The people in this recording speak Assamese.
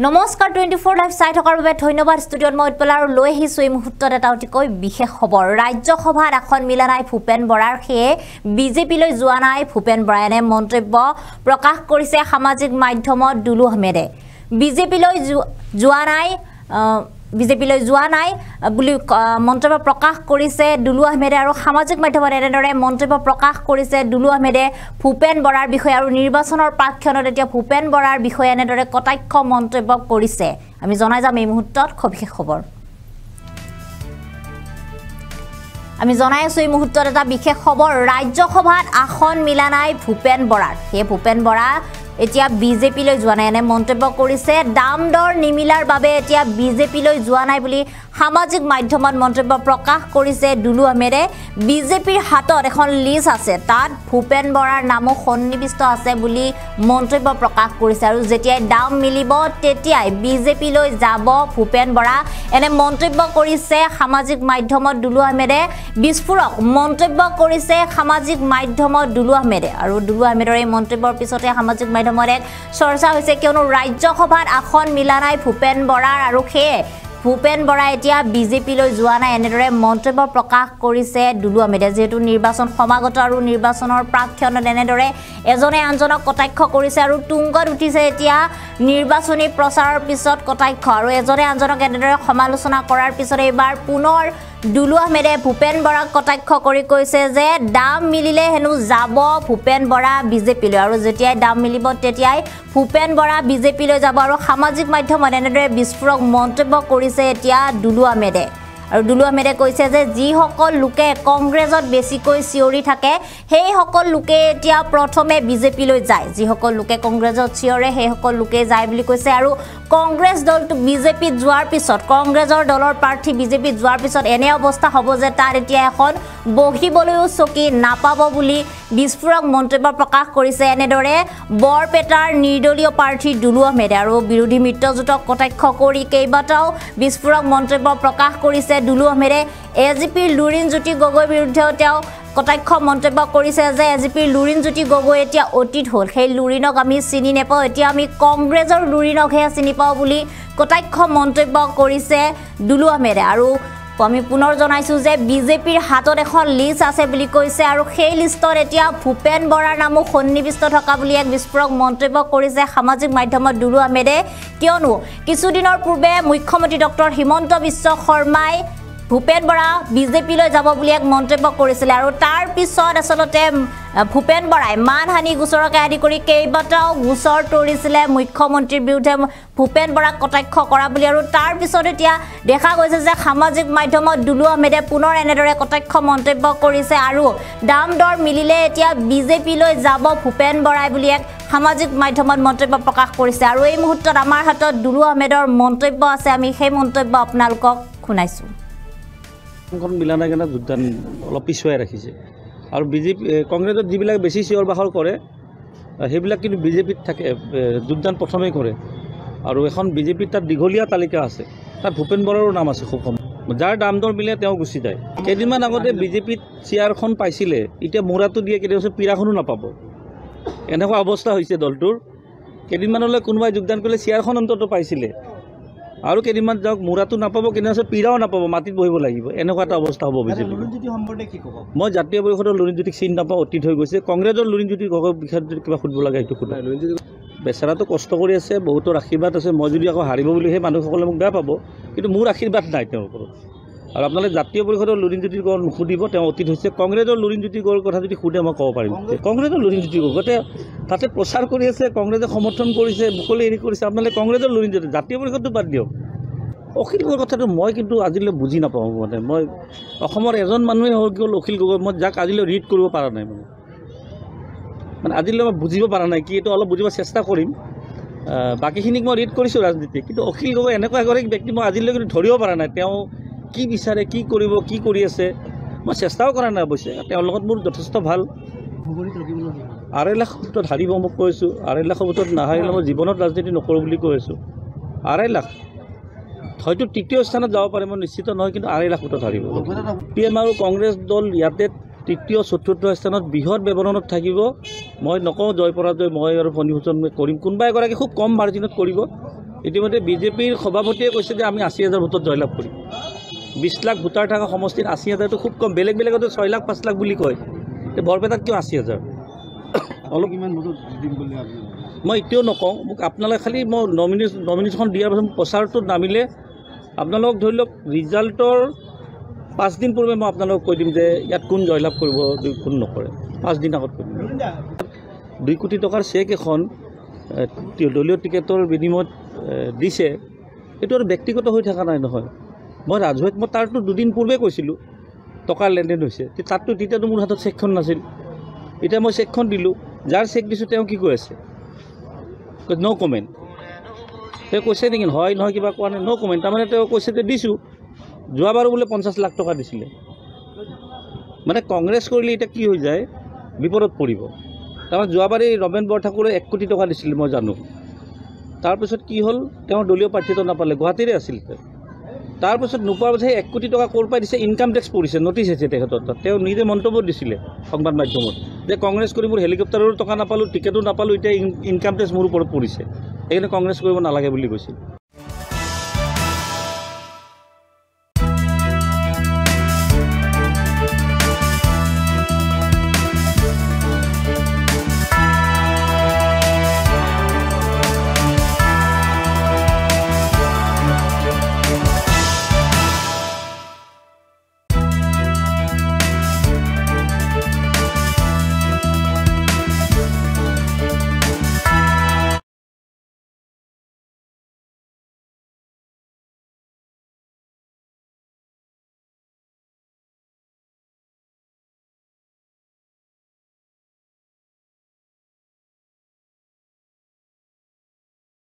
নমস্কাৰ 24 লাইভ চাই থকাৰ বাবে ধন্যবাদ ষ্টুডিঅ'ত মই উৎপল আৰু লৈ আহিছো এই মুহূৰ্তত এটা অতিকৈ বিশেষ খবৰ ৰাজ্যসভাত এখন মিলা নাই ভূপেন বৰাৰ খেয়ে বিজেপিলৈ যোৱা নাই ভূপেন বৰাই এনে মন্তব্য প্ৰকাশ কৰিছে সামাজিক মাধ্যমত দুলু আহমেদে বিজেপিলৈ যোৱা নাই বুলি মন্তব্য প্ৰকাশ কৰিছে দুলু আহমেদে আৰু সামাজিক মাধ্যমত এনেদৰে মন্তব্য প্ৰকাশ কৰিছে দুলু আহমেদে ভূপেন বৰাৰ বিষয়ে আৰু নিৰ্বাচনৰ প্ৰাক্ষণত এতিয়া ভূপেন বৰাৰ বিষয়ে এনেদৰে কটাক্ষ মন্তব্য কৰিছে আমি জনাই যাম এই মুহূৰ্তত বিশেষ খবৰ আমি জনাই আছো এই মুহূৰ্তত এটা বিশেষ খবৰ ৰাজ্যসভাত আসন মিলা নাই ভূপেন বৰাৰ সেই ভূপেন বৰা এতিয়া বিজেপিলৈ যোৱা নাই এনে মন্তব্য কৰিছে দাম দৰ নিমিলাৰ বাবে এতিয়া বিজেপিলৈ যোৱা নাই বুলি সামাজিক মাধ্যমত মন্তব্য প্ৰকাশ কৰিছে দুলু আহমেদে বিজেপিৰ হাতত এখন লিষ্ট আছে তাত ভূপেন বৰাৰ নামো সন্নিবিষ্ট আছে বুলি মন্তব্য প্ৰকাশ কৰিছে আৰু যেতিয়া দাম মিলিব তেতিয়াই বিজেপিলৈ যাব ভূপেন বৰা এনে মন্তব্য কৰিছে সামাজিক মাধ্যমত দুলু আহমেদে বিস্ফোৰক মন্তব্য কৰিছে সামাজিক মাধ্যমত দুলু আহমেদে আৰু দুলু আহমেদৰ এই মন্তব্যৰ পিছতে সামাজিক মাধ্যমত এক চৰ্চা হৈছে কিয়নো ৰাজ্যসভাত আসন মিলা নাই ভূপেন বৰাৰ আৰু সেয়ে ভূপেন বৰা এতিয়া বিজেপিলৈ যোৱা নাই এনেদৰে মন্তব্য প্ৰকাশ কৰিছে দুলু আহমেদে যেহেতু নিৰ্বাচন সমাগত আৰু নিৰ্বাচনৰ প্ৰাক্ষণত এনেদৰে এজনে আনজনক কটাক্ষ কৰিছে আৰু তুংগত উঠিছে এতিয়া নিৰ্বাচনী প্ৰচাৰৰ পিছত কটাক্ষ আৰু এজনে আনজনক এনেদৰে সমালোচনা কৰাৰ পিছত এইবাৰ পুনৰ দুলু আহমেদে ভূপেন বৰাক কটাক্ষ কৰি কৈছে যে দাম মিলিলে হেনো যাব ভূপেন বৰা বিজেপিলৈ আৰু যেতিয়াই দাম মিলিব তেতিয়াই ভূপেন বৰা বিজেপিলৈ যাব আৰু সামাজিক মাধ্যমত এনেদৰে বিস্ফোৰক মন্তব্য কৰিছে এতিয়া দুলু আহমেদে আৰু দুলু আহমেদে কৈছে যে যিসকল লোকে কংগ্ৰেছত বেছিকৈ চিঞৰি থাকে সেই সকল লোকে এতিয়া প্ৰথমে বিজেপিলৈ যায় যিসকল লোকে কংগ্ৰেছত চিঞৰে সেই সকল লোকে যায় বুলি কৈছে আৰু কংগ্ৰেছ দলটো বিজেপিত যোৱাৰ পিছত কংগ্ৰেছৰ দলৰ প্ৰাৰ্থী বিজেপিত যোৱাৰ পিছত এনে অৱস্থা হ'ব যে তাৰ এতিয়া এখন বহিবলৈও চকী নাপাব বুলি বিস্ফোৰক মন্তব্য প্ৰকাশ কৰিছে এনেদৰে বৰপেটাৰ নিৰ্দলীয় প্ৰাৰ্থী দুলু আহমেদে আৰু বিৰোধী মিত্ৰজোঁটক কটাক্ষ কৰি কেইবাটাও বিস্ফোৰক মন্তব্য প্ৰকাশ কৰিছে দুলু আহমেদে এজিপিৰ লুৰিণজ্যোতি গগৈৰ বিৰুদ্ধেও তেওঁ কটাক্ষ মন্তব্য কৰিছে যে এজিপিৰ লুৰিণজ্যোতি গগৈ এতিয়া অতীত হ'ল সেই লুৰিণক আমি চিনি নেপাওঁ এতিয়া আমি কংগ্ৰেছৰ লুৰিণকহে চিনি পাওঁ বুলি কটাক্ষ মন্তব্য কৰিছে দুলু আহমেদে আৰু আমি পুনৰ জনাইছোঁ যে বিজেপিৰ হাতত এখন লিষ্ট আছে বুলি কৈছে আৰু সেই লিষ্টত এতিয়া ভূপেন বৰাৰ নামো সন্নিবিষ্ট থকা বুলি এক বিস্ফোৰক মন্তব্য কৰিছে সামাজিক মাধ্যমত দুলু আহমেদে কিয়নো কিছুদিনৰ পূৰ্বে মুখ্যমন্ত্ৰী ডক্টৰ হিমন্ত বিশ্ব শৰ্মাই ভূপেন বৰা বিজেপিলৈ যাব বুলি এক মন্তব্য কৰিছিলে আৰু তাৰ পিছত আচলতে ভূপেন বৰাই মানহানি গোচৰকে আদি কৰি কেইবাটাও গোচৰ তৰিছিলে মুখ্যমন্ত্ৰীৰ বিৰুদ্ধে ভূপেন বৰাক কটাক্ষ কৰা বুলি আৰু তাৰ পিছত এতিয়া দেখা গৈছে যে সামাজিক মাধ্যমত দুলু আহমেদে পুনৰ এনেদৰে কটাক্ষ মন্তব্য কৰিছে আৰু দাম দৰ মিলিলে এতিয়া বিজেপিলৈ যাব ভূপেন বৰাই বুলি এক সামাজিক মাধ্যমত মন্তব্য প্ৰকাশ কৰিছে আৰু এই মুহূৰ্তত আমাৰ হাতত দুলু আহমেদৰ মন্তব্য আছে আমি সেই মন্তব্য আপোনালোকক শুনাইছোঁ মিলা নাই কাৰণে যোগদান অলপ পিছুৱাই ৰাখিছে আৰু বিজেপি কংগ্ৰেছত যিবিলাক বেছি চিঞৰ বাখৰ কৰে সেইবিলাক কিন্তু বিজেপিত থাকে যোগদান প্ৰথমেই কৰে আৰু এখন বিজেপিত তাত দীঘলীয়া তালিকা আছে তাত ভূপেন বৰাৰো নাম আছে খুব কম যাৰ দাম দৰ মিলে তেওঁ গুচি যায় কেইদিনমান আগতে বিজেপিত চেয়াৰখন পাইছিলে এতিয়া মূৰাটো দিয়ে কেতিয়াবা পীৰাখনো নাপাব এনেকুৱা অৱস্থা হৈছে দলটোৰ কেইদিনমানলৈ কোনোবাই যোগদান কৰিলে চেয়াৰখন অন্তত পাইছিলে আৰু কেইদিনমান যাওক মূৰাটো নাপাব কেনেকুৱা পীৰাও নাপাব মাটিত বহিব লাগিব এনেকুৱা এটা অৱস্থা হ'ব বিজেপি মই জাতীয় পৰিষদৰ লুৰিণজ্যোতিক চিনি নাপাওঁ অতীত হৈ গৈছে কংগ্ৰেছৰ লুৰিণজ্যোতি গগৈৰ বিষয়ত যদি কিবা সুধিব লাগে সেইটো সোধা বেচেৰাটো কষ্ট কৰি আছে বহুতৰ আশীৰ্বাদ আছে মই যদি আকৌ হাৰিব বুলি সেই মানুহসকলে মোক বেয়া পাব কিন্তু মোৰ আশীৰ্বাদ নাই তেওঁৰ ওপৰত আৰু আপোনালোকে জাতীয় পৰিষদৰ লুৰিণজ্যোতি গগৈ নুসুধিব তেওঁ অতীত হৈছে কংগ্ৰেছৰ লুৰিণজ্যোতি গগৈৰ কথা যদি সোধে মই ক'ব পাৰিম কংগ্ৰেছৰ লুৰিণজ্যোতি গগৈ তাতে প্ৰচাৰ কৰি আছে কংগ্ৰেছে সমৰ্থন কৰিছে মুকলি হেৰি কৰিছে আপোনালোকে কংগ্ৰেছৰ লুৰিণজ্যোতি জাতীয় পৰিষদটো বাদ দিয়ক অখিল গগৈৰ কথাটো মই কিন্তু আজিলৈ বুজি নাপাওঁ মানে মই অসমৰ এজন মানুহে হ'ল গ'ল অখিল গগৈ মই যাক আজিলৈ ৰিড কৰিব পৰা নাই মানে আজিলৈ মই বুজিব পৰা নাই কি এইটো অলপ বুজিব চেষ্টা কৰিম বাকীখিনিক মই ৰিড কৰিছোঁ ৰাজনীতি কিন্তু অখিল গগৈ এনেকুৱা এগৰাকী ব্যক্তি মই আজিলৈ কিন্তু ধৰিব পৰা নাই তেওঁ কি বিচাৰে কি কৰিব কি কৰি আছে মই চেষ্টাও কৰা নাই অৱশ্যে তেওঁৰ লগত মোৰ যথেষ্ট ভাল 2.5 লাখ ভোটত হাৰিব মই কৈছোঁ 2.5 লাখৰ ভোটত নাহাৰিলে মই জীৱনত ৰাজনীতি নকৰোঁ বুলি কৈ আছোঁ 2.5 লাখ হয়তো তৃতীয় স্থানত যাব পাৰে মই নিশ্চিত নহয় কিন্তু 2.5 লাখ ভোটত হাৰিব PM আৰু কংগ্ৰেছ দল ইয়াতে তৃতীয় চতুৰ্থ স্থানত বৃহৎ ব্যৱধানত থাকিব মই নকওঁ জয় পৰাজয় মই আৰু ফণীভূষণ কৰিম কোনোবা এগৰাকী খুব কম মাৰ্জিনত কৰিব ইতিমধ্যে বিজেপিৰ সভাপতিয়ে কৈছে যে আমি 80,000 ভোটত জয়লাভ কৰিম। 20 লাখ ভোটাৰ থকা সমষ্টিত 80,000টো খুব কম। বেলেগতো 6 লাখ 5 লাখ বুলি কয়, বৰপেটাত কিয় 80,000? অলপ কিমান ভোটত দিম বুলি মই এতিয়াও নকওঁ। মোক আপোনালোকে খালি মই নমিনেশ্যন দিয়াৰ পাছত প্ৰচাৰটোত নামিলে আপোনালোকক ধৰি লওক ৰিজাল্টৰ 5 দিন পূৰ্বে মই আপোনালোকক কৈ দিম যে ইয়াত কোন জয়লাভ কৰিব, কোন নকৰে। 5 দিন আগত কৈ দিম। 2 কোটি টকাৰ চেক এখন দলীয় টিকেটৰ বিনিময়ত দিছে, এইটো আৰু ব্যক্তিগত হৈ থকা নাই নহয়। মই ৰাজহুৱাক মই তাৰতো 2 দিন পূৰ্বে কৈছিলোঁ টকাৰ লেনদেন হৈছে, তাততো তেতিয়াতো মোৰ হাতত চেকখন নাছিল। এতিয়া মই চেকখন দিলোঁ, যাৰ চেক দিছোঁ তেওঁ কি কৈ আছে? ন' কমেণ্ট। তেওঁ কৈছে নেকি হয় নহয় কিবা কোৱা নাই, ন' কমেণ্ট। তাৰমানে তেওঁ কৈছে যে দিছোঁ, যোৱাবাৰো বোলে 50 লাখ টকা দিছিলে। মানে কংগ্ৰেছ কৰিলে এতিয়া কি হৈ যায়, বিপদত পৰিব। তাৰমানে যোৱাবাৰ এই ৰমেন বৰঠাকুৰে 1 কোটি টকা দিছিলে মই জানো। তাৰপিছত কি হ'ল, তেওঁৰ দলীয় প্ৰাৰ্থীটো নাপালে, গুৱাহাটীৰে আছিল। তাৰপিছত নোপোৱাৰ পাছত 1 কোটি টকা ক'ৰ পৰা দিছে, ইনকাম টেক্স পৰিছে, নটিছ আছে তেখেতৰ তাত। তেওঁ নিজে মন্তব্য দিছিলে সংবাদ মাধ্যমত যে কংগ্ৰেছ কৰি মোৰ হেলিকপ্টাৰৰো টকা নাপালোঁ, টিকেটো নাপালোঁ, এতিয়া ইনকাম টেক্স মোৰ ওপৰত পৰিছে, সেইকাৰণে কংগ্ৰেছ কৰিব নালাগে বুলি কৈছিল।